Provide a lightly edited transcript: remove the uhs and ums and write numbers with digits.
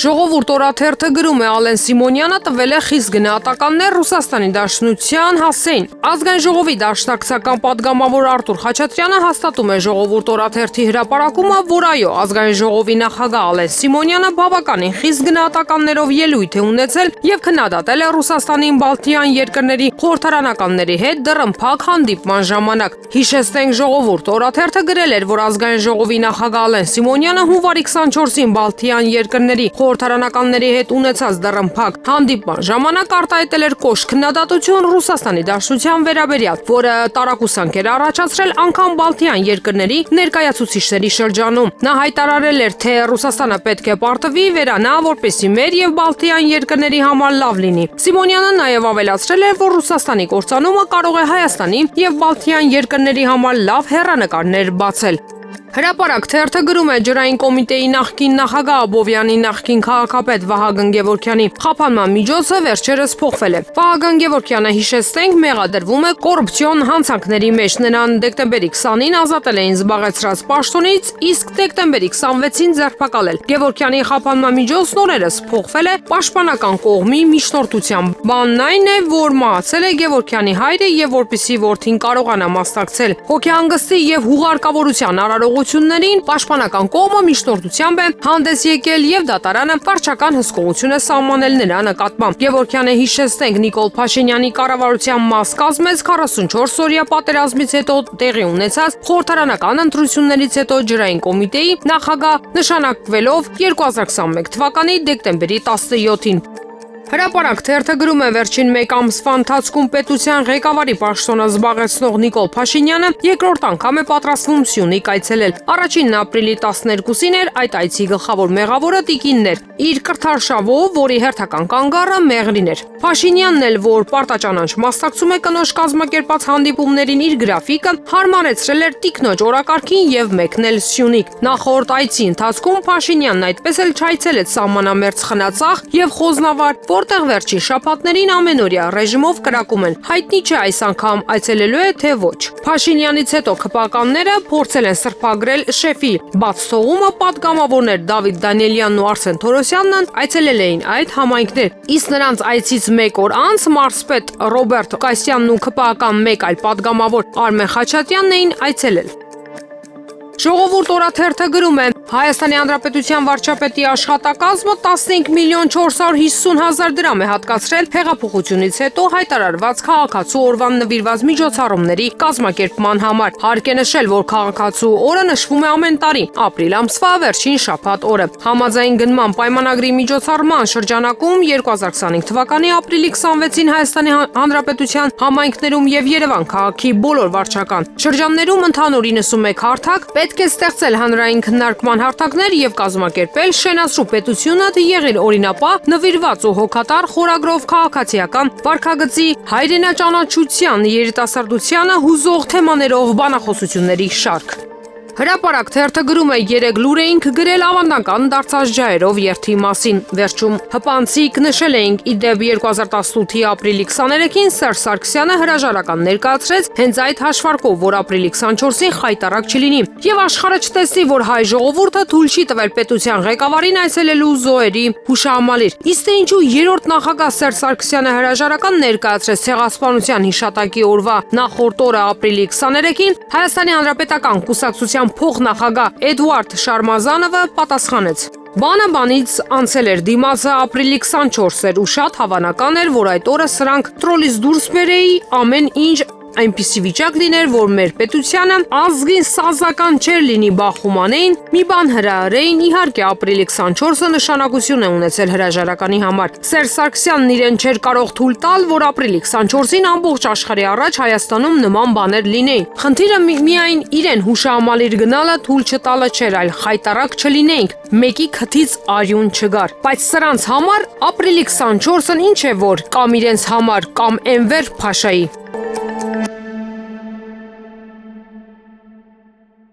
Ժողովուրդ օրաթերթը գրում է Ալեն Սիմոնյանը տվել է խիստ գնահատականներ Ռուսաստանի Դաշնության հասցեին։ Ազգային ժողովի դաշնակցական պատգամավոր Արտուր Խաչատրյանը հաստատում է Ժողովուրդ օրաթերթի հրապարակումը, որ այո, Ազգային ժողովի նախագահ Ալեն Սիմոնյանը բավականին խիստ գնահատականներով ելույթ է ունեցել եւ քննադատել է Ռուսաստանին Բալթյան երկրների խորհրդարանականների հետ դռնփակ հանդիպման ժամանակ։ Հիշեցնենք, Ժողովուրդ օրաթերթը գրել էր, որ Ազգային ժողովի նախագահ Ալեն Սիմոնյանը հունվարի 24-ին Բալթյան երկրների խորհրդարանականների հետ ունեցած դռնփակ հանդիպման ժամանակ արտահայտել էր կոշտ քննադատություն Ռուսաստանի Դաշնության վերաբերյալ, որը տարակուսանք էր առաջացրել անգամ Բալթյան երկրների ներկայացուցիչների շրջանում։ Նա հայտարարել էր, թե Ռուսաստանը պետք է պարտվի վերանա, որպեսզի մեր եւ Բալթյան երկրների համար լավ լինի։ Սիմոնյանը նաև ավելացրել էր, որ Ռուսաստանի կործանումը կարող է Հայաստանի եւ Բալթյան երկրների համար լավ հեռանկարներ բացել։ Հրապարակ թերթը գրում է ջրային կոմիտեի նախկին նախագահ Աբովյանի նախկին քաղաքապետ Վահագն Գևորգյանի խափանման միջոցը վերջերս փոխվել է։ Վահագն Գևորգյանը, հիշեցնենք, մեղադրվում է կոռուպցիոն հանցանքների մեջ։ Նրան դեկտեմբերի 20-ին ազատել էին զբաղեցրած պաշտոնից, իսկ դեկտեմբերի 26-ին ձերբակալել։ Գևորգյանի խափանման միջոցն օրերս փոխվել է պաշտպանական կողմի միջնորդությամբ։ Բանն այն է, որ մահացել է Գևորգյանի հայրը եւ որպեսզի որդին կարողանա մասնակցել հոգեհանգստի եւ հուղարկավորության արարողություններին, պաշտպանական կողմը միջնորդությամբ է հանդես եկել եւ դատարանը վարչական հսկողություն է սահմանել նրա նկատմամբ։ Գևորգյանը, հիշեցնենք, Նիկոլ Փաշինյանի կառավարության մաս կազմեց 44-օրյա պատերազմից հետո տեղի ունեցած խորհրդարանական ընտրություններից հետո ջրային կոմիտեի նախագահ նշանակվելով 2021 թվականի դեկտեմբերի 17-ին։ Հրապարակ թերթը գրում է վերջին մեկ ամսվա ընթացքում պետության ղեկավարի պաշտոնը զբաղեցնող Նիկոլ Փաշինյանը երկրորդ անգամ է պատրաստվում Սյունիք այցելել։ Առաջինն ապրիլի 12-ին էր այդ այցի գլխավոր մեղավորը տիկինն էր, իր կրթարշավով, որի հերթական կանգառը Մեղրին էր։ Փաշինյանն էլ, որ պարտաճանաչ մասնակցում է կնոջ կազմակերպած հանդիպումներին, իր գրաֆիկը հարմարեցրել էր տիկնոջ օրակարգին եւ մեկնել Սյունիք։ Նախորդ այցի ընթացքում Փաշինյանն այդպես էլ չայցելեց սահմանամերձ Խնածախ եւ Խոզնավար, որտեղ վերջին շաբաթներին ամենօրյա ռեժիմով կրակում են։ Հայտնի չէ այս անգամ այցելելու է թե ոչ։ Փաշինյանից հետո քպականները փորձել են սրբագրել շեֆի բաց թողումը, պատգամավորներ Դավիթ Դանիելյանն ու Արսեն Թորոսյանն այցելել էին այդ համայնքներ։ Իսկ նրանց այցից մեկ օր անց մարզպետ Ռոբերտ Կասյանն ու քպական մեկ այլ պատգամավոր Արմեն Խաչատրյանն էին այցելել։ Ժողովուրդ օրաթերթը գրում է Հայաստանի Հանրապետության վարչապետի աշխատակազմը 15 միլիոն 450 հազար դրամ է հատկացրել հեղափոխությունից հետո հայտարարված քաղաքացու օրվան նվիրված միջոցառումների կազմակերպման համար։ Հարկ է նշել, որ քաղաքացու օրը նշվում է ամեն տարի ապրիլ ամսվա վերջին շաբաթ օրը։ Համաձայն գնման պայմանագրի միջոցառման շրջանակում 2025 թվականի ապրիլի 26-ին Հայաստանի Հանրապետության համայնքներում եւ Երևան քաղաքի բոլոր վարչական շրջաններում ընդհանուր 91 հարթակ պետք է ստեղծել հանրային քննարկման հարթակներ եւ կազմակերպել շենացրու պետությունը եղել օրինապահ, նվիրված ու հոգատար խորագրով քաղաքացիական վարքագծի հայրենաճանաչության, երիտասարդությանը հուզող թեմաներով բանախոսությունների շարք։ Հրապարակ թերթը գրում է 3 լուր էինք գրել ավանդական դարձած ջահերով երթի մասին։ Վերջում հպանցիկ նշել էինք իդեպ 2018-ի ապրիլի 23-ին Սերժ Սարգսյանը հրաժարական ներկայացրեց հենց այդ հաշվարկով, որ ապրիլի 24-ին խայտարակ չլինի եւ աշխարհը չտեսնի, որ հայ ժողովուրդը թույլ չի տվել պետության ղեկավարին այցելելու զոհերի հուշահամալիր։ Իսկ թե ինչու երրորդ նախագահ Սերժ Սարգսյանը հրաժարական ներկայացրեց Ցեղասպանության հիշատակի օրվա նախորդ օրը ապրիլի 23-ին, Հայաստանի Հանրապետական կուսակցության փոխնախագահ Էդուարդ Շարմազանովը պատասխանեց. Բանը բանից անցել էր, դիմացը ապրիլի 24 էր ու շատ հավանական էր, որ այդ օրը սրանք տրոլից դուրս բերեի ամեն ինչ այնպիսի վիճակ լիներ, որ մեր պետությանը ազգին սազական չէր լինի բախում անեին, մի բան հրահրեին, իհարկե ապրիլի 24-ը նշանակություն է ունեցել հրաժարականի համար։ Սերժ Սարգսյանն իրեն չէր կարող թույլ տալ, որ ապրիլի 24-ին ամբողջ աշխարհի առաջ Հայաստանում նման բաներ լինեին։ Խնդիրը միայն իրեն հուշահամալիր գնալը թույլ չտալը չէր, այլ խայտարակ չլինեինք, մեկի քթից արյուն չգար։ Բայց սրանց համար ապրիլի 24-ն ինչ է որ կամ իրենց համար, կամ Էնվեր Փաշայի։